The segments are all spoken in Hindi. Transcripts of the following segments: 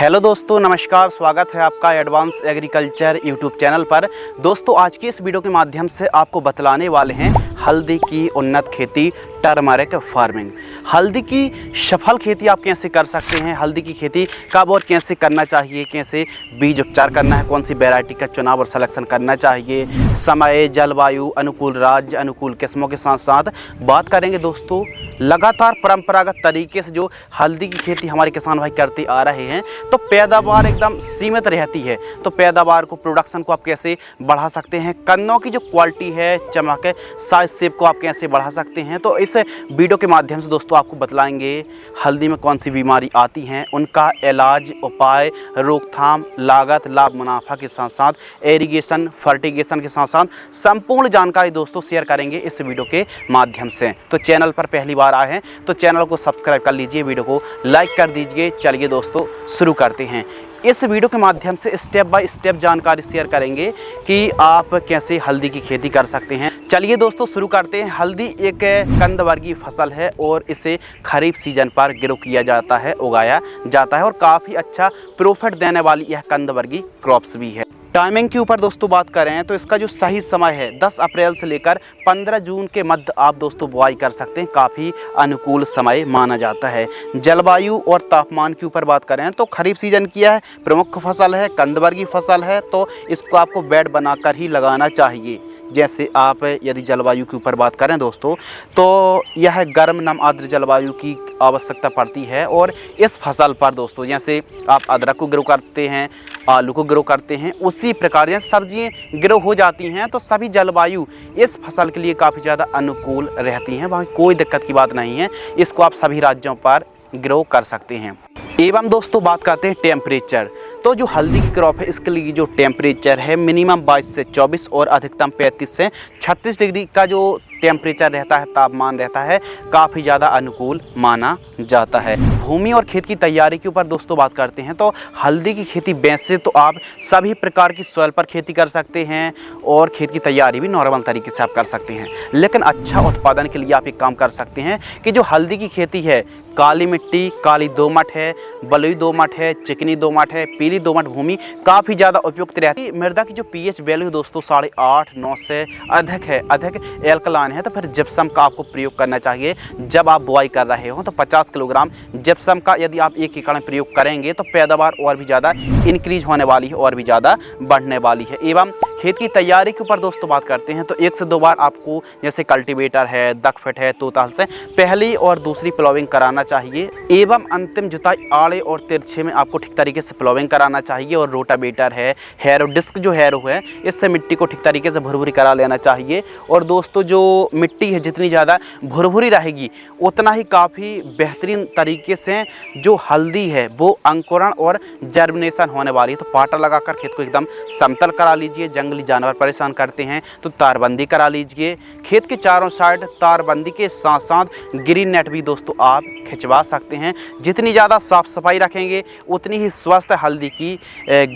हेलो दोस्तों, नमस्कार। स्वागत है आपका एडवांस एग्रीकल्चर यूट्यूब चैनल पर। दोस्तों, आज की इस वीडियो के माध्यम से आपको बतलाने वाले हैं हल्दी की उन्नत खेती, टर्मरिक फार्मिंग। हल्दी की सफल खेती आप कैसे कर सकते हैं, हल्दी की खेती कब और कैसे करना चाहिए, कैसे बीज उपचार करना है, कौन सी वैरायटी का चुनाव और सलेक्शन करना चाहिए, समय, जलवायु, अनुकूल राज्य, अनुकूल किस्मों के साथ साथ बात करेंगे दोस्तों लगातार परंपरागत तरीके से जो हल्दी की खेती हमारे किसान भाई करते आ रहे हैं, तो पैदावार एकदम सीमित रहती है। तो पैदावार को, प्रोडक्शन को आप कैसे बढ़ा सकते हैं, कन्नों की जो क्वालिटी है, चमक है, साइज शेप को आप कैसे बढ़ा सकते हैं। तो इस वीडियो के माध्यम से दोस्तों आपको बतलाएंगे हल्दी में कौन सी बीमारी आती हैं, उनका इलाज, उपाय, रोकथाम, लागत, लाभ, मुनाफा के साथ साथ एरीगेशन, फर्टिगेशन के साथ साथ संपूर्ण जानकारी दोस्तों शेयर करेंगे इस वीडियो के माध्यम से। तो चैनल पर पहली बार आए हैं तो चैनल को सब्सक्राइब कर लीजिए, वीडियो को लाइक कर दीजिए। चलिए दोस्तों शुरू करते हैं। इस वीडियो के माध्यम से स्टेप बाय स्टेप जानकारी शेयर करेंगे कि आप कैसे हल्दी की खेती कर सकते हैं। चलिए दोस्तों शुरू करते हैं। हल्दी एक कंदवर्गीय फसल है और इसे खरीफ सीजन पर ग्रो किया जाता है, उगाया जाता है और काफ़ी अच्छा प्रॉफिट देने वाली यह कंदवर्गीय क्रॉप्स भी है। टाइमिंग के ऊपर दोस्तों बात करें तो इसका जो सही समय है 10 अप्रैल से लेकर 15 जून के मध्य आप दोस्तों बुआई कर सकते हैं, काफ़ी अनुकूल समय माना जाता है। जलवायु और तापमान के ऊपर बात करें तो खरीफ सीजन की है, प्रमुख फसल है, कंदवर्गीय फसल है, तो इसको आपको बेड बनाकर ही लगाना चाहिए। जैसे आप यदि जलवायु के ऊपर बात करें दोस्तों तो यह गर्म नम आर्द्र जलवायु की आवश्यकता पड़ती है और इस फसल पर दोस्तों जैसे आप अदरक को ग्रो करते हैं, आलू को ग्रो करते हैं, उसी प्रकार जैसे सब्जियाँ ग्रो हो जाती हैं, तो सभी जलवायु इस फसल के लिए काफ़ी ज़्यादा अनुकूल रहती हैं। वहाँ कोई दिक्कत की बात नहीं है, इसको आप सभी राज्यों पर ग्रो कर सकते हैं। एवं दोस्तों बात करते हैं टेम्परेचर। तो जो हल्दी की क्रॉप है इसके लिए जो टेम्परेचर है मिनिमम 22 से 24 और अधिकतम 35 से 36 डिग्री का जो टेम्परेचर रहता है, तापमान रहता है, काफ़ी ज़्यादा अनुकूल माना जाता है। भूमि और खेत की तैयारी के ऊपर दोस्तों बात करते हैं तो हल्दी की खेती वैसे तो आप सभी प्रकार की सॉइल पर खेती कर सकते हैं और खेत की तैयारी भी नॉर्मल तरीके से आप कर सकते हैं, लेकिन अच्छा उत्पादन के लिए आप एक काम कर सकते हैं कि जो हल्दी की खेती है, काली मिट्टी, काली दोमट है, बलुई दोमट है, चिकनी दोमट है, पीली दोमट भूमि काफ़ी ज़्यादा उपयुक्त रहती है। मृदा की जो पीएच वैल्यू दोस्तों 8.5-9 से अधिक है, अधिक एल्कलाइन है, तो फिर जिप्सम का आपको प्रयोग करना चाहिए। जब आप बुआई कर रहे हो तो 50 किलोग्राम जिप्सम का यदि आप 1 एकड़ में प्रयोग करेंगे तो पैदावार और भी ज़्यादा इंक्रीज होने वाली है और भी ज़्यादा बढ़ने वाली है। एवं खेत की तैयारी के ऊपर दोस्तों बात करते हैं तो 1 से 2 बार आपको जैसे कल्टीवेटर है, दकफिट है, तोताहल से पहली और दूसरी प्लॉविंग कराना चाहिए। एवं अंतिम जुताई आड़े और तिरछे में आपको ठीक तरीके से प्लॉविंग कराना चाहिए और रोटावेटर है, हैरो डिस्क जो हैरो है, इससे मिट्टी को ठीक तरीके से भुरभुरी करा लेना चाहिए। और दोस्तों जो मिट्टी है जितनी ज़्यादा भुरभुरी रहेगी उतना ही काफ़ी बेहतरीन तरीके से जो हल्दी है वो अंकुरण और जर्मिनेशन होने वाली है। तो पाटा लगाकर खेत को एकदम समतल करा लीजिए। जंगली जानवर परेशान करते हैं तो तारबंदी करा लीजिए। खेत के चारों साइड तारबंदी के साथ साथ ग्रीन नेट भी दोस्तों आप खिंचवा सकते हैं। जितनी ज़्यादा साफ सफाई रखेंगे उतनी ही स्वस्थ हल्दी की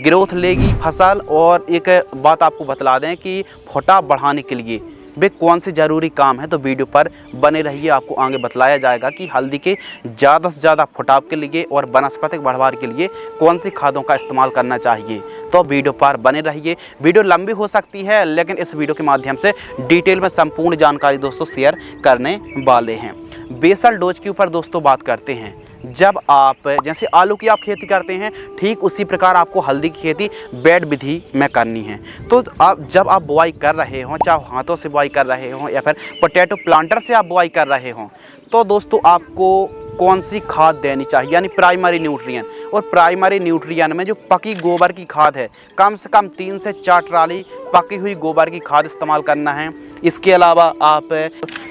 ग्रोथ लेगी फसल। और एक बात आपको बतला दें कि फुटाव बढ़ाने के लिए वे कौन से ज़रूरी काम है, तो वीडियो पर बने रहिए, आपको आगे बतलाया जाएगा कि हल्दी के ज़्यादा से ज़्यादा फुटाव के लिए और वनस्पतिक बढ़वार के लिए कौन सी खादों का इस्तेमाल करना चाहिए। तो वीडियो पर बने रहिए। वीडियो लंबी हो सकती है लेकिन इस वीडियो के माध्यम से डिटेल में संपूर्ण जानकारी दोस्तों शेयर करने वाले हैं। बेसल डोज के ऊपर दोस्तों बात करते हैं। जब आप जैसे आलू की आप खेती करते हैं ठीक उसी प्रकार आपको हल्दी की खेती बेड विधि में करनी है। तो आप जब आप बुआई कर रहे हों, चाहे हाथों से बुआई कर रहे हों या फिर पोटैटो प्लांटर से आप बुआई कर रहे हों, तो दोस्तों आपको कौन सी खाद देनी चाहिए, यानी प्राइमरी न्यूट्रिएंट। और प्राइमरी न्यूट्रिएंट में जो पकी गोबर की खाद है, कम से कम 3 से 4 ट्राली पकी हुई गोबर की खाद इस्तेमाल करना है। इसके अलावा आप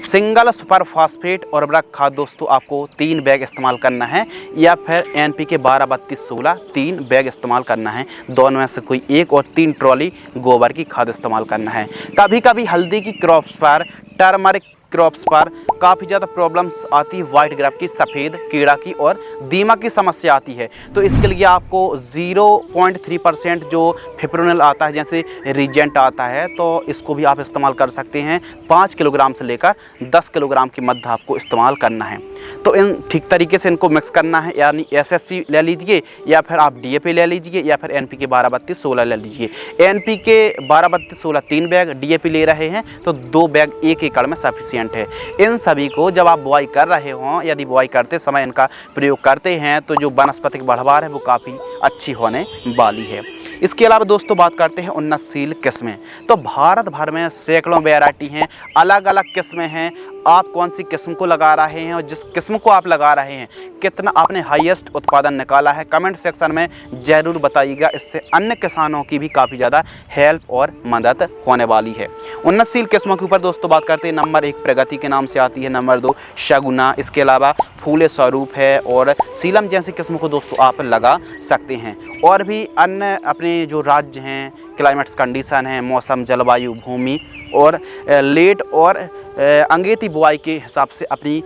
सिंगल सुपर फास्फेट और उर्वरक खाद दोस्तों आपको 3 बैग इस्तेमाल करना है, या फिर NPK 12-32-16 3 बैग इस्तेमाल करना है। दोनों में से कोई एक, और 3 ट्रॉली गोबर की खाद इस्तेमाल करना है। कभी कभी हल्दी की क्रॉप्स पर, टर्मरिक क्रॉप्स पर काफ़ी ज़्यादा प्रॉब्लम्स आती है, वाइट ग्राफ की, सफ़ेद कीड़ा की और दीमक की समस्या आती है। तो इसके लिए आपको 0.3% जो फिप्रोनिल आता है, जैसे रिजेंट आता है, तो इसको भी आप इस्तेमाल कर सकते हैं। 5 किलोग्राम से लेकर 10 किलोग्राम की मध्य आपको इस्तेमाल करना है। तो इन ठीक तरीके से इनको मिक्स करना है, यानी SSP ले लीजिए या फिर आप DAP ले लीजिए या फिर NPK 12-32-16 ले लीजिए। NPK 12-32-16 3 बैग, DAP ले रहे हैं तो 2 बैग 1 एकड़ में सफिशिएंट है। इन सभी को जब आप बुआई कर रहे हों, यदि बुआई करते समय इनका प्रयोग करते हैं तो जो वनस्पतिक बढ़वार है वो काफ़ी अच्छी होने वाली है। इसके अलावा दोस्तों बात करते हैं उन्नतशील किस्में। तो भारत भर में सैकड़ों वैरायटी हैं, अलग अलग किस्में हैं। आप कौन सी किस्म को लगा रहे हैं और जिस किस्म को आप लगा रहे हैं कितना आपने हाईएस्ट उत्पादन निकाला है, कमेंट सेक्शन में ज़रूर बताइएगा। इससे अन्य किसानों की भी काफ़ी ज़्यादा हेल्प और मदद होने वाली है। उन्नतशील किस्मों के ऊपर दोस्तों बात करते हैं। नंबर 1 प्रगति के नाम से आती है, नंबर 2 शगुना, इसके अलावा फूले स्वरूप है और सीलम जैसी किस्मों को दोस्तों आप लगा सकते हैं। और भी अन्य अपने जो राज्य हैं, क्लाइमेट्स कंडीशन है, मौसम, जलवायु, भूमि और लेट और अंगेती बुआई के हिसाब से अपनी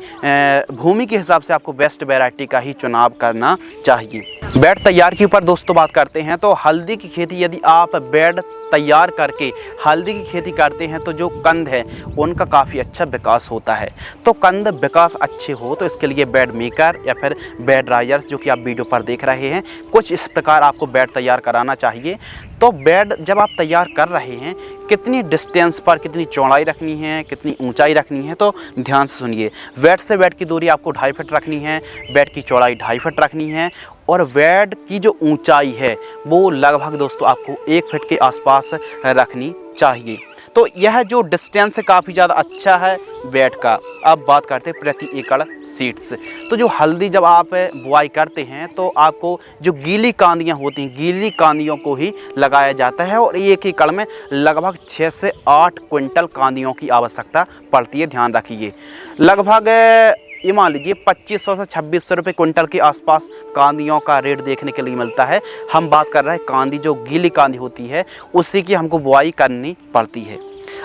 भूमि के हिसाब से आपको बेस्ट वैरायटी का ही चुनाव करना चाहिए। बेड तैयार के ऊपर दोस्तों बात करते हैं। तो हल्दी की खेती, यदि आप बेड तैयार करके हल्दी की खेती करते हैं तो जो कंद है उनका काफ़ी अच्छा विकास होता है। तो कंद विकास अच्छे हो तो इसके लिए बेड मेकर या फिर बेड राइजर्स, जो कि आप वीडियो पर देख रहे हैं, कुछ इस प्रकार आपको बेड तैयार कराना चाहिए। तो बेड जब आप तैयार कर रहे हैं, कितनी डिस्टेंस पर कितनी चौड़ाई रखनी है, कितनी ऊंचाई रखनी है, तो ध्यान से सुनिए। बेड से बेड की दूरी आपको 2.5 फीट रखनी है, बेड की चौड़ाई 2.5 फीट रखनी है और बेड की जो ऊंचाई है वो लगभग दोस्तों आपको 1 फीट के आसपास रखनी चाहिए। तो यह जो डिस्टेंस है काफ़ी ज़्यादा अच्छा है बेड का। अब बात करते हैं प्रति एकड़ सीड्स। तो जो हल्दी जब आप बुआई करते हैं तो आपको जो गीली कांदियाँ होती हैं, गीली कांदियों को ही लगाया जाता है और 1 एकड़ में लगभग 6 से 8 क्विंटल कांदियों की आवश्यकता पड़ती है। ध्यान रखिए, लगभग ये मान लीजिए 2500 से 2600 रुपये क्विंटल के आसपास कांदियों का रेट देखने के लिए मिलता है। हम बात कर रहे हैं कांदी, जो गीली कांदी होती है उसी की हमको बुआई करनी पड़ती है।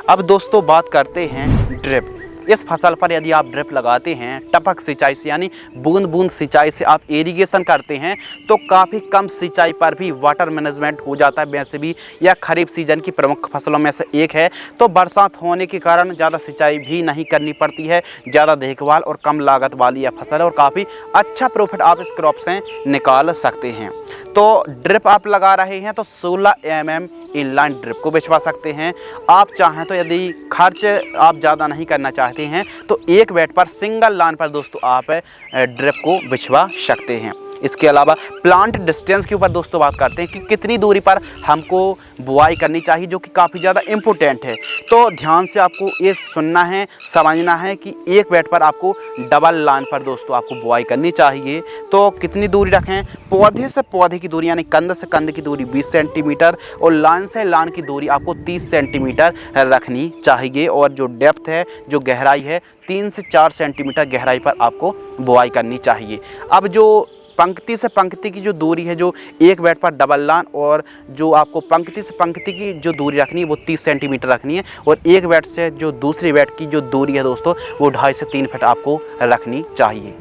अब दोस्तों बात करते हैं ड्रिप। इस फसल पर यदि आप ड्रिप लगाते हैं, टपक सिंचाई से यानी बूंद बूंद सिंचाई से आप इरिगेशन करते हैं तो काफ़ी कम सिंचाई पर भी वाटर मैनेजमेंट हो जाता है। वैसे भी यह खरीफ सीजन की प्रमुख फसलों में से एक है, तो बरसात होने के कारण ज़्यादा सिंचाई भी नहीं करनी पड़ती है। ज़्यादा देखभाल और कम लागत वाली यह फसल है और काफ़ी अच्छा प्रॉफिट आप इस क्रॉप से निकाल सकते हैं। तो ड्रिप आप लगा रहे हैं तो 16 mm इनलाइन ड्रिप को बिछवा सकते हैं। आप चाहें तो यदि खर्च आप ज़्यादा नहीं करना चाहते हैं तो एक बेड पर सिंगल लाइन पर दोस्तों आप ड्रिप को बिछवा सकते हैं। इसके अलावा प्लांट डिस्टेंस के ऊपर दोस्तों बात करते हैं कि कितनी दूरी पर हमको बुआई करनी चाहिए, जो कि काफ़ी ज़्यादा इम्पोर्टेंट है। तो ध्यान से आपको ये सुनना है, समझना है कि एक बेड पर आपको डबल लाइन पर दोस्तों आपको बुआई करनी चाहिए। तो कितनी दूरी रखें? पौधे से पौधे की दूरी यानी कंद से कंद की दूरी 20 सेंटीमीटर और लाइन से लाइन की दूरी आपको 30 सेंटीमीटर रखनी चाहिए। और जो डेप्थ है, जो गहराई है, 3 से 4 सेंटीमीटर गहराई पर आपको बुआई करनी चाहिए। अब जो पंक्ति से पंक्ति की जो दूरी है, जो एक बेड पर डबल लाइन, और जो आपको पंक्ति से पंक्ति की जो दूरी रखनी है वो 30 सेंटीमीटर रखनी है और एक बेड से जो दूसरी बेड की जो दूरी है दोस्तों वो 2.5 से 3 फीट आपको रखनी चाहिए।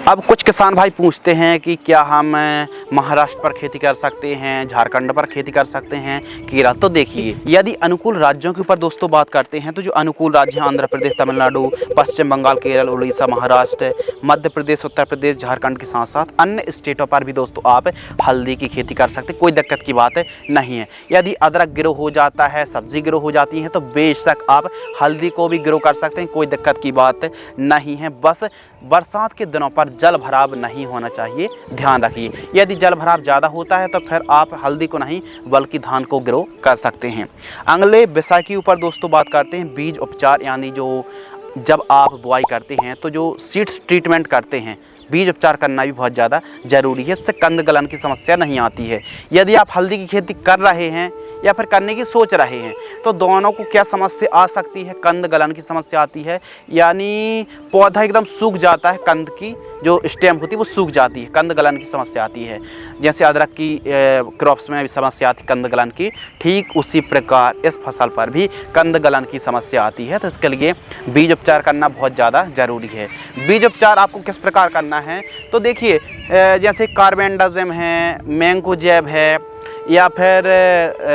अब कुछ किसान भाई पूछते हैं कि क्या हम महाराष्ट्र पर खेती कर सकते हैं, झारखंड पर खेती कर सकते हैं, केरल? तो देखिए, यदि अनुकूल राज्यों के ऊपर दोस्तों बात करते हैं तो जो अनुकूल राज्य हैं आंध्र प्रदेश, तमिलनाडु, पश्चिम बंगाल, केरल, उड़ीसा, महाराष्ट्र, मध्य प्रदेश, उत्तर प्रदेश, झारखंड के साथ साथ अन्य स्टेटों पर भी दोस्तों आप हल्दी की खेती कर सकते हैं। कोई दिक्कत की बात नहीं है। यदि अदरक ग्रो हो जाता है, सब्जी ग्रो हो जाती है तो बेशक आप हल्दी को भी ग्रो कर सकते हैं, कोई दिक्कत की बात नहीं है। बस बरसात के दिनों पर जल भराव नहीं होना चाहिए, ध्यान रखिए। यदि जल भराव ज़्यादा होता है तो फिर आप हल्दी को नहीं बल्कि धान को ग्रो कर सकते हैं। अगले विषय के ऊपर दोस्तों बात करते हैं बीज उपचार, यानी जो जब आप बुआई करते हैं तो जो सीड्स ट्रीटमेंट करते हैं, बीज उपचार करना भी बहुत ज़्यादा ज़रूरी है। इससे कंद गलन की समस्या नहीं आती है। यदि आप हल्दी की खेती कर रहे हैं या फिर करने की सोच रहे हैं तो दोनों को क्या समस्या आ सकती है? कंद गलन की समस्या आती है, यानी पौधा एकदम सूख जाता है, कंद की जो स्टेम होती है वो सूख जाती है, कंद गलन की समस्या आती है। जैसे अदरक की क्रॉप्स में भी समस्या आती है कंद गलन की, ठीक उसी प्रकार इस फसल पर भी कंद गलन की समस्या आती है। तो इसके लिए बीज उपचार करना बहुत ज़्यादा ज़रूरी है। बीज उपचार आपको किस प्रकार करना है? तो देखिए, जैसे कार्बेंडाजिम है, मैंकोजेब है, या फिर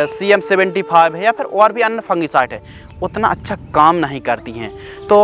CM75 है, या फिर और भी अन्य फंगिसाइड है, उतना अच्छा काम नहीं करती हैं। तो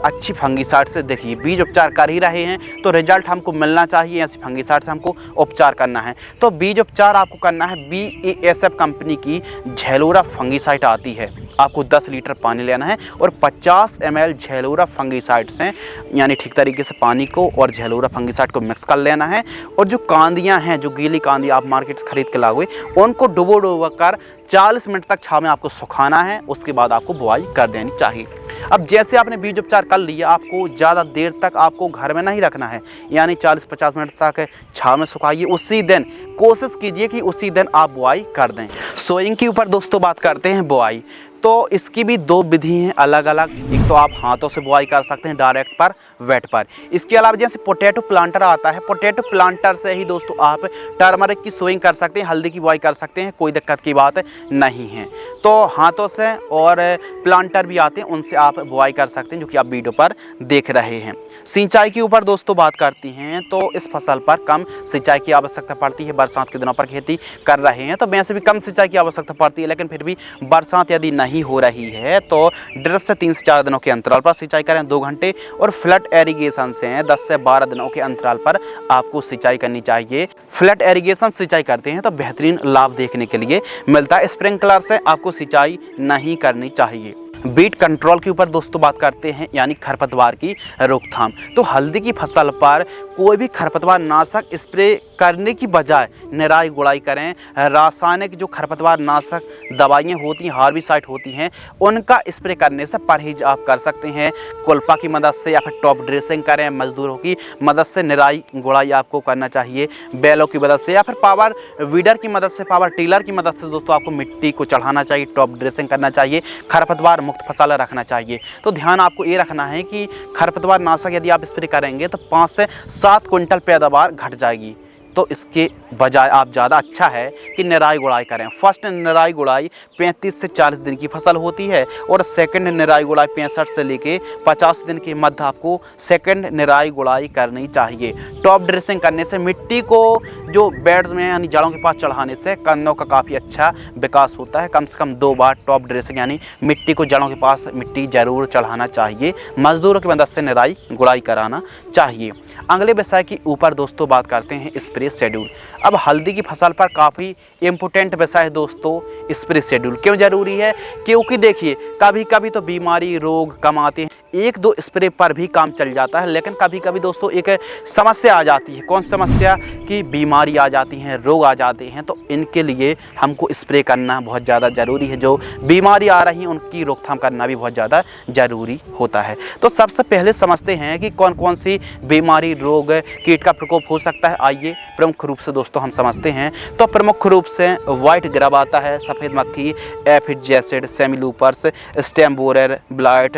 अच्छी फंगिसाइड से देखिए बीज उपचार कर ही रहे हैं तो रिजल्ट हमको मिलना चाहिए, ऐसी फंगिसाइड से हमको उपचार करना है। तो बीज उपचार आपको करना है BASF कंपनी की झेलोरा फंगिसाइड आती है। आपको 10 लीटर पानी लेना है और 50 ml झेलोरा फंगिसाइड से यानी ठीक तरीके से पानी को और झेलोरा फंगिसाइड को मिक्स कर लेना है। और जो कांदियाँ हैं, जो गीली कांदियाँ आप मार्केट से खरीद के लाओगे, उनको डुबो कर 40 मिनट तक छाँव में आपको सुखाना है। उसके बाद आपको बुआई कर देनी चाहिए। अब जैसे आपने बीज उपचार कर लिया, आपको ज़्यादा देर तक आपको घर में नहीं रखना है, यानी 40-50 मिनट तक छाँव में सुखाइए। उसी दिन कोशिश कीजिए कि उसी दिन आप बुआई कर दें। सोइंग के ऊपर दोस्तों बात करते हैं बुआई, तो इसकी भी 2 विधि हैं अलग अलग। एक तो आप हाथों से बुआई कर सकते हैं डायरेक्ट पर वेट पर। इसके अलावा जैसे पोटैटो प्लांटर आता है, पोटैटो प्लांटर से ही दोस्तों आप टर्मरिक की सोइंग कर सकते हैं, हल्दी की बुआई कर सकते हैं, कोई दिक्कत की बात नहीं है। तो हाथों से और प्लांटर भी आते हैं, उनसे आप बुआई कर सकते हैं, जो कि आप वीडियो पर देख रहे हैं। सिंचाई के ऊपर दोस्तों बात करती हैं तो इस फसल पर कम सिंचाई की आवश्यकता पड़ती है। बरसात के दिनों पर खेती कर रहे हैं तो वैसे भी कम सिंचाई की आवश्यकता पड़ती है, लेकिन फिर भी बरसात यदि नहीं हो रही है तो ड्रिप से 3 से 4 दिनों के अंतराल पर सिंचाई करें 2 घंटे, और फ्लड एरीगेशन से 10 से 12 दिनों के अंतराल पर आपको सिंचाई करनी चाहिए। फ्लड एरीगेशन सिंचाई करते हैं तो बेहतरीन लाभ देखने के लिए मिलता है। स्प्रिंकलर से आपको सिंचाई नहीं करनी चाहिए। बीट कंट्रोल के ऊपर दोस्तों बात करते हैं, यानी खरपतवार की रोकथाम। तो हल्दी की फसल पर कोई भी खरपतवार नाशक स्प्रे करने की बजाय निराई गुड़ाई करें। रासायनिक जो खरपतवार नाशक दवाइयाँ होती हैं, हार्बिसाइड होती हैं, उनका स्प्रे करने से परहेज आप कर सकते हैं। कुल्पा की मदद से या फिर टॉप ड्रेसिंग करें, मजदूरों की मदद से निराई गुड़ाई आपको करना चाहिए। बैलों की मदद से या फिर पावर वीडर की मदद से, पावर टीलर की मदद से दोस्तों आपको मिट्टी को चढ़ाना चाहिए, टॉप ड्रेसिंग करना चाहिए, खरपतवार मुक्त फसल रखना चाहिए। तो ध्यान आपको ये रखना है कि खरपतवार नाशक यदि आप स्प्रे करेंगे तो 5 से 7 क्विंटल पैदावार घट जाएगी। तो इसके बजाय आप ज़्यादा अच्छा है कि निराई गुड़ाई करें। फर्स्ट निराई गुड़ाई 35 से 40 दिन की फसल होती है और सेकंड निराई गुड़ाई 65 से लेके 50 दिन के मध्य आपको सेकंड निराई गुड़ाई करनी चाहिए। टॉप ड्रेसिंग करने से मिट्टी को जो बेड्स में यानी जड़ों के पास चढ़ाने से कन्नों का काफ़ी अच्छा विकास होता है। कम से कम 2 बार टॉप ड्रेसिंग यानी मिट्टी को जड़ों के पास मिट्टी ज़रूर चढ़ाना चाहिए। मजदूरों की मदद से निराई गुड़ाई कराना चाहिए। अगले विषय के ऊपर दोस्तों बात करते हैं स्प्रे शेड्यूल। अब हल्दी की फसल पर काफ़ी इम्पोर्टेंट विषय है दोस्तों स्प्रे शेड्यूल। क्यों ज़रूरी है? क्योंकि देखिए कभी कभी तो बीमारी रोग कम आते हैं, 1-2 स्प्रे पर भी काम चल जाता है, लेकिन कभी कभी दोस्तों एक समस्या आ जाती है। कौन समस्या? कि बीमारी आ जाती हैं, रोग आ जाते हैं, तो इनके लिए हमको स्प्रे करना बहुत ज़्यादा ज़रूरी है। जो बीमारी आ रही हैं उनकी रोकथाम करना भी बहुत ज़्यादा ज़रूरी होता है। तो सबसे पहले समझते हैं कि कौन कौन सी बीमारी रोग कीट का प्रकोप हो सकता है। आइए प्रमुख रूप से दोस्तों हम समझते हैं। तो प्रमुख रूप से वाइट ग्रब आता है, सफ़ेद मक्खी, aphid acid, semiloopers, stem borer blight,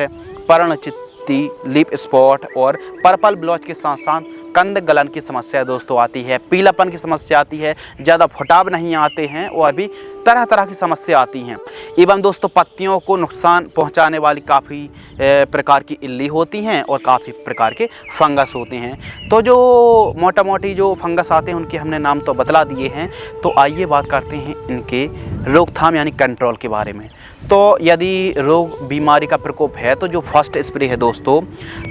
पर्णचित्ती, लीफ स्पॉट और पर्पल ब्लॉच के साथ साथ कंद गलन की समस्या दोस्तों आती है, पीलापन की समस्या आती है, ज़्यादा फुटाव नहीं आते हैं और भी तरह तरह की समस्या आती हैं। एवं दोस्तों पत्तियों को नुकसान पहुंचाने वाली काफ़ी प्रकार की इल्ली होती हैं और काफ़ी प्रकार के फंगस होते हैं। तो जो मोटा मोटी जो फंगस आते हैं उनके हमने नाम तो बतला दिए हैं। तो आइए बात करते हैं इनके रोकथाम यानी कंट्रोल के बारे में। तो यदि रोग बीमारी का प्रकोप है तो जो फर्स्ट स्प्रे है दोस्तों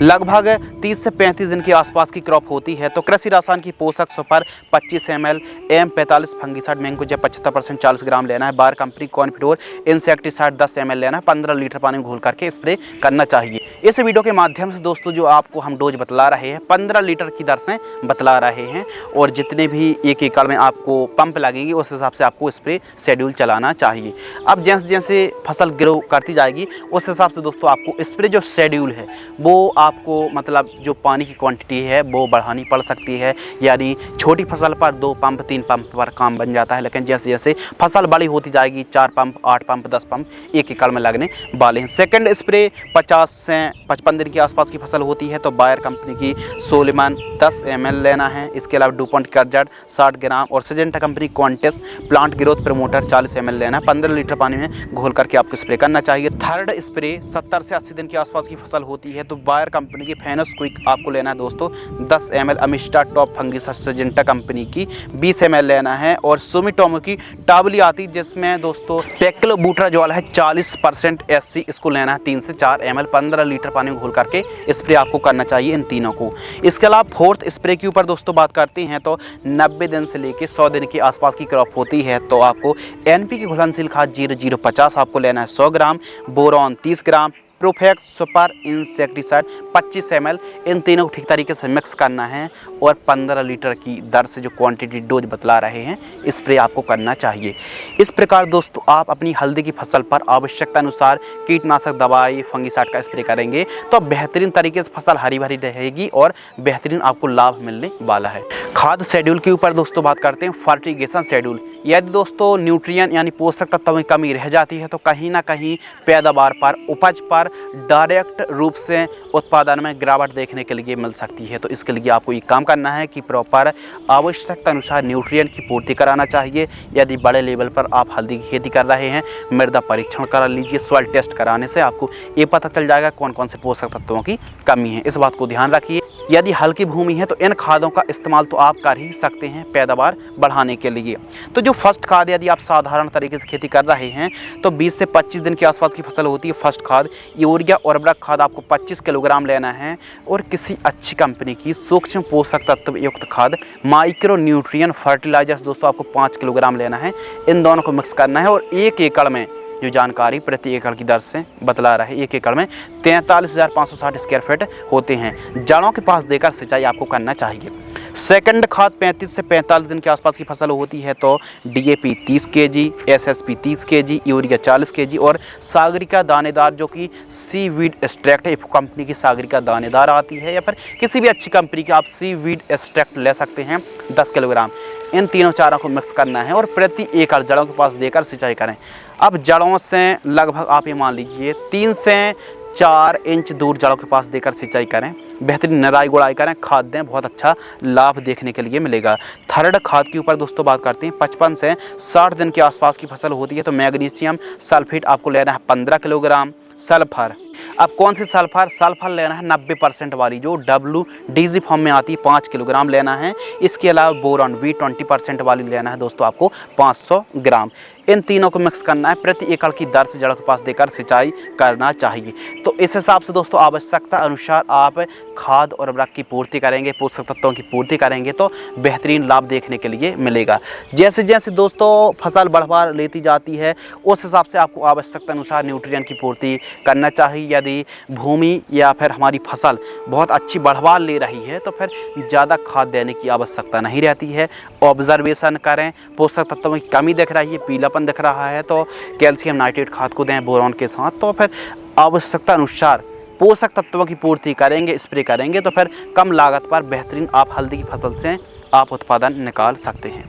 लगभग 30 से 35 दिन के आसपास की क्रॉप होती है। तो कृषि रसायन की पोषक super 25 ml, M45 fungicide mancozeb 75% 40 gram लेना है। Bayer company Confidor insecticide 10 ml लेना है। 15 लीटर पानी में घोल करके स्प्रे करना चाहिए। इस वीडियो के माध्यम से दोस्तों जो आपको हम डोज बतला रहे हैं 15 लीटर की दर से बतला रहे हैं और जितने भी 1 एकड़ में आपको पंप लगेंगे उस हिसाब से आपको स्प्रे शेड्यूल चलाना चाहिए। अब जैसे जैसे फसल ग्रो करती जाएगी उस हिसाब से दोस्तों आपको स्प्रे जो शेड्यूल है वो आपको मतलब जो पानी की क्वांटिटी है वो बढ़ानी पड़ सकती है। यानी छोटी फसल पर 2 पंप 3 पंप पर काम बन जाता है, लेकिन जैसे जैसे फसल बड़ी होती जाएगी 4 पंप 8 पंप 10 पंप 1 एकड़ में लगने वाले हैं। सेकंड स्प्रे 50 से 55 दिन के आसपास की फसल होती है तो बायर कंपनी की सोलेमन 10 ml लेना है। इसके अलावा डुपॉन्ट कर्जट 60 ग्राम और Syngenta company contest plant growth promoter 40 ml लेना है। 15 लीटर पानी में घोल करके आपको स्प्रे करना चाहिए। थर्ड स्प्रे 70 से 80 दिन के आसपास की फसल होती है तो बायर कंपनी की फेनस क्विक आपको लेना है दोस्तों 10 ml। Amistar top fungicide Syngenta company की 20 ml लेना है और सुमिटोमो की टाबली आती प्रति, जिसमें दोस्तों पेक्लोबुटराजोल है 40% SC, इसको लेना है 3 से 4 ml 15 लीटर पानी में घोल करके स्प्रे आपको करना चाहिए इन तीनों को। इसके अलावा फोर्थ स्प्रे के ऊपर दोस्तों बात करते हैं तो 90 दिन से लेकर 100 दिन के आसपास की क्रॉप होती है तो आपको NPK घुलनशील खाद 0050 आपको लेना है 100 ग्राम, बोरॉन 30 ग्राम, प्रोफेक्स सुपर इंसेक्टिसाइड 25 ml, इन तीनों को ठीक तरीके से मिक्स करना है और 15 लीटर की दर से जो क्वांटिटी डोज बतला रहे हैं स्प्रे आपको करना चाहिए। इस प्रकार दोस्तों आप अपनी हल्दी की फसल पर आवश्यकता अनुसार कीटनाशक दवाई फंगिसाइड का स्प्रे करेंगे तो बेहतरीन तरीके से फसल हरी भरी रहेगी और बेहतरीन आपको लाभ मिलने वाला है। खाद शेड्यूल के ऊपर दोस्तों बात करते हैं फर्टिगेशन शेड्यूल। यदि दोस्तों न्यूट्रिएंट यानी पोषक तत्वों की कमी रह जाती है तो कहीं ना कहीं पैदावार पर, उपज पर डायरेक्ट रूप से उत्पादन में गिरावट देखने के लिए मिल सकती है। तो इसके लिए आपको ये काम करना है कि प्रॉपर आवश्यकता अनुसार न्यूट्रिएंट की पूर्ति कराना चाहिए। यदि बड़े लेवल पर आप हल्दी की खेती कर रहे हैं, मृदा परीक्षण करा लीजिए। सॉइल टेस्ट कराने से आपको ये पता चल जाएगा कौन कौन से पोषक तत्वों की कमी है, इस बात को ध्यान रखिए। यदि हल्की भूमि है तो इन खादों का इस्तेमाल तो आप कर ही सकते हैं पैदावार बढ़ाने के लिए। तो जो फर्स्ट खाद, यदि आप साधारण तरीके से खेती कर रहे हैं तो 20 से 25 दिन के आसपास की फसल होती है फर्स्ट खाद। यूरिया उर्वरक खाद आपको 25 किलोग्राम लेना है और किसी अच्छी कंपनी की सूक्ष्म पोषक तत्व युक्त खाद माइक्रो न्यूट्रिएंट फर्टिलाइजर्स दोस्तों आपको 5 किलोग्राम लेना है। इन दोनों को मिक्स करना है और 1 एकड़ में जो जानकारी प्रति एकड़ की दर से बतला रहा है, 1 एकड़ में 43,560 स्क्वायर फीट होते हैं, जड़ों के पास देकर सिंचाई आपको करना चाहिए। सेकंड खाद 35 से 45 दिन के आसपास की फसल होती है तो DAP 30 kg, SSP 30 kg, urea 40 kg और सागरिका दानेदार जो कि सीवीड एक्सट्रैक्ट है, कंपनी की सागरिका दानेदार आती है या फिर किसी भी अच्छी कंपनी की आप सीवीड एक्सट्रैक्ट ले सकते हैं 10 किलोग्राम। इन तीनों चारों को मिक्स करना है और प्रति एकड़ जड़ों के पास देकर सिंचाई करें। अब जड़ों से लगभग आप ये मान लीजिए 3 से 4 इंच दूर जड़ों के पास देकर सिंचाई करें। बेहतरीन निराई गुड़ाई करें, खाद दें, बहुत अच्छा लाभ देखने के लिए मिलेगा। थर्ड खाद के ऊपर दोस्तों बात करते हैं 55 से 60 दिन के आसपास की फसल होती है तो मैग्नीशियम सल्फेट आपको लेना है 15 किलोग्राम। सल्फर, अब कौन सी सल्फर? सल्फर लेना है 90% वाली जो WDG फॉर्म में आती है 5 किलोग्राम लेना है। इसके अलावा बोरॉन V20% वाली लेना है दोस्तों आपको 500 ग्राम। इन तीनों को मिक्स करना है, प्रति एकड़ की दर से जड़ों के पास देकर सिंचाई करना चाहिए। तो इस हिसाब से दोस्तों आवश्यकता अनुसार आप खाद और उर्वरक की पूर्ति करेंगे, पोषक तत्वों की पूर्ति करेंगे तो बेहतरीन लाभ देखने के लिए मिलेगा। जैसे जैसे दोस्तों फसल बढ़वा लेती जाती है उस हिसाब से आपको आवश्यकता अनुसार न्यूट्रिएंट की पूर्ति करना चाहिए। यदि भूमि या फिर हमारी फसल बहुत अच्छी बढ़वा ले रही है तो फिर ज़्यादा खाद देने की आवश्यकता नहीं रहती है। ऑब्जर्वेशन करें, पोषक तत्वों की कमी दिख रही है, पीलापन दिख रहा है तो कैल्शियम नाइट्रेट खाद को दें बोरॉन के साथ। तो फिर आवश्यकता अनुसार पोषक तत्वों की पूर्ति करेंगे, स्प्रे करेंगे तो फिर कम लागत पर बेहतरीन आप हल्दी की फसल से आप उत्पादन निकाल सकते हैं।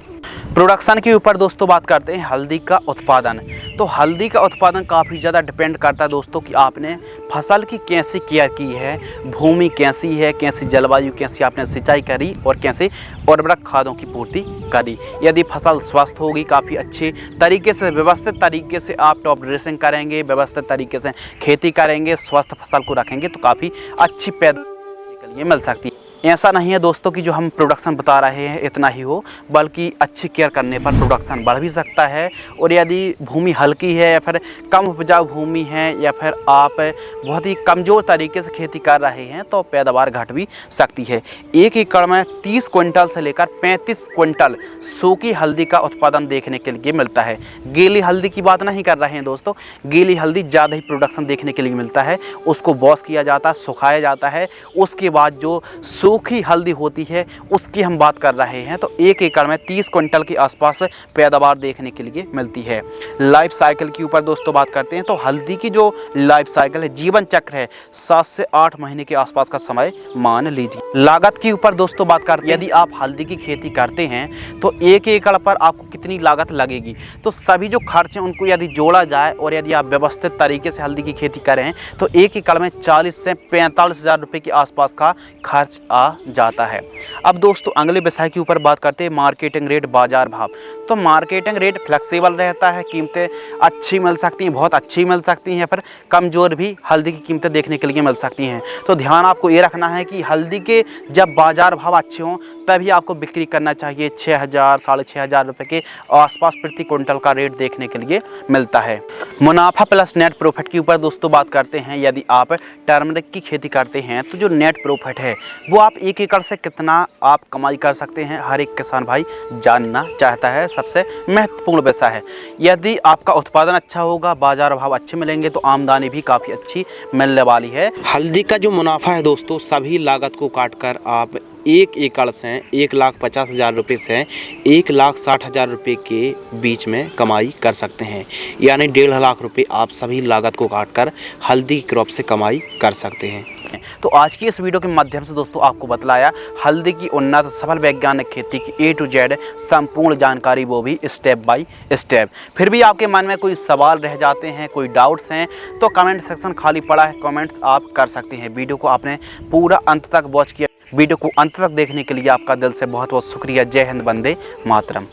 प्रोडक्शन के ऊपर दोस्तों बात करते हैं हल्दी का उत्पादन। तो हल्दी का उत्पादन काफ़ी ज़्यादा डिपेंड करता है दोस्तों कि आपने फसल की कैसी केयर की है, भूमि कैसी है, कैसी जलवायु, कैसी आपने सिंचाई करी और कैसे उर्वरक खादों की पूर्ति करी। यदि फसल स्वस्थ होगी, काफ़ी अच्छे तरीके से व्यवस्थित तरीके से आप टॉप ड्रेसिंग करेंगे, व्यवस्थित तरीके से खेती करेंगे, स्वस्थ फसल को रखेंगे तो काफ़ी अच्छी पैदावार के लिए मिल सकती है। ऐसा नहीं है दोस्तों कि जो हम प्रोडक्शन बता रहे हैं इतना ही हो, बल्कि अच्छी केयर करने पर प्रोडक्शन बढ़ भी सकता है। और यदि भूमि हल्की है या फिर कम उपजाऊ भूमि है या फिर आप बहुत ही कमज़ोर तरीके से खेती कर रहे हैं तो पैदावार घट भी सकती है। 1 एकड़ में 30 क्विंटल से लेकर 35 क्विंटल सूखी हल्दी का उत्पादन देखने के लिए मिलता है। गीली हल्दी की बात नहीं कर रहे हैं दोस्तों, गीली हल्दी ज़्यादा ही प्रोडक्शन देखने के लिए मिलता है। उसको वॉश किया जाता है, सुखाया जाता है, उसके बाद जो सूखी हल्दी होती है उसकी हम बात कर रहे हैं तो 1 एकड़ में 30 क्विंटल के आसपास पैदावार देखने के लिए मिलती है। लाइफ साइकिल के ऊपर दोस्तों बात करते हैं तो हल्दी की जो लाइफ साइकिल है, जीवन चक्र है, 7 से 8 महीने के आसपास का समय मान लीजिए। लागत के ऊपर दोस्तों बात करते हैं, यदि आप हल्दी की खेती करते हैं तो 1 एकड़ पर आपको कितनी लागत लगेगी, तो सभी जो खर्च हैं उनको यदि जोड़ा जाए और यदि आप व्यवस्थित तरीके से हल्दी की खेती करें तो 1 एकड़ में 40 से 45 हज़ार रुपये के आसपास का खर्च आ जाता है। अब दोस्तों अगले विषय के ऊपर बात करते हैं मार्केटिंग रेट, बाजार भाव। तो मार्केटिंग रेट फ्लेक्सिबल रहता है, कीमतें अच्छी मिल सकती हैं, बहुत अच्छी मिल सकती हैं, फिर कमज़ोर भी हल्दी की कीमतें देखने के लिए मिल सकती हैं। तो ध्यान आपको ये रखना है कि हल्दी के जब बाजार भाव अच्छे हों तभी आपको बिक्री करना चाहिए। 6,000 साढ़े 6,000 रुपये के आसपास प्रति क्विंटल का रेट देखने के लिए मिलता है। मुनाफा प्लस नेट प्रॉफिट के ऊपर दोस्तों बात करते हैं। यदि आप टर्मरिक की खेती करते हैं तो जो नेट प्रॉफिट है वो आप 1 एकड़ से कितना आप कमाई कर सकते हैं, हर एक किसान भाई जानना चाहता है। सबसे महत्वपूर्ण विषय है। यदि आपका उत्पादन अच्छा होगा, बाजार भाव अच्छे मिलेंगे तो आमदनी भी काफ़ी अच्छी मिलने वाली है। हल्दी का जो मुनाफा है दोस्तों, सभी लागत को काटकर आप 1 एकड़ से 1,50,000 रुपये से 1,60,000 रुपये के बीच में कमाई कर सकते हैं। यानी 1.5 लाख रुपये आप सभी लागत को काटकर हल्दी क्रॉप से कमाई कर सकते हैं। तो आज की इस वीडियो के माध्यम से दोस्तों आपको बतलाया हल्दी की उन्नत सफल वैज्ञानिक खेती की A to Z संपूर्ण जानकारी, वो भी स्टेप बाय स्टेप। फिर भी आपके मन में कोई सवाल रह जाते हैं, कोई डाउट्स हैं तो कमेंट सेक्शन खाली पड़ा है, कमेंट्स आप कर सकते हैं। वीडियो को आपने पूरा अंत तक वॉच किया, वीडियो को अंत तक देखने के लिए आपका दिल से बहुत बहुत शुक्रिया। जय हिंद, वंदे मातरम।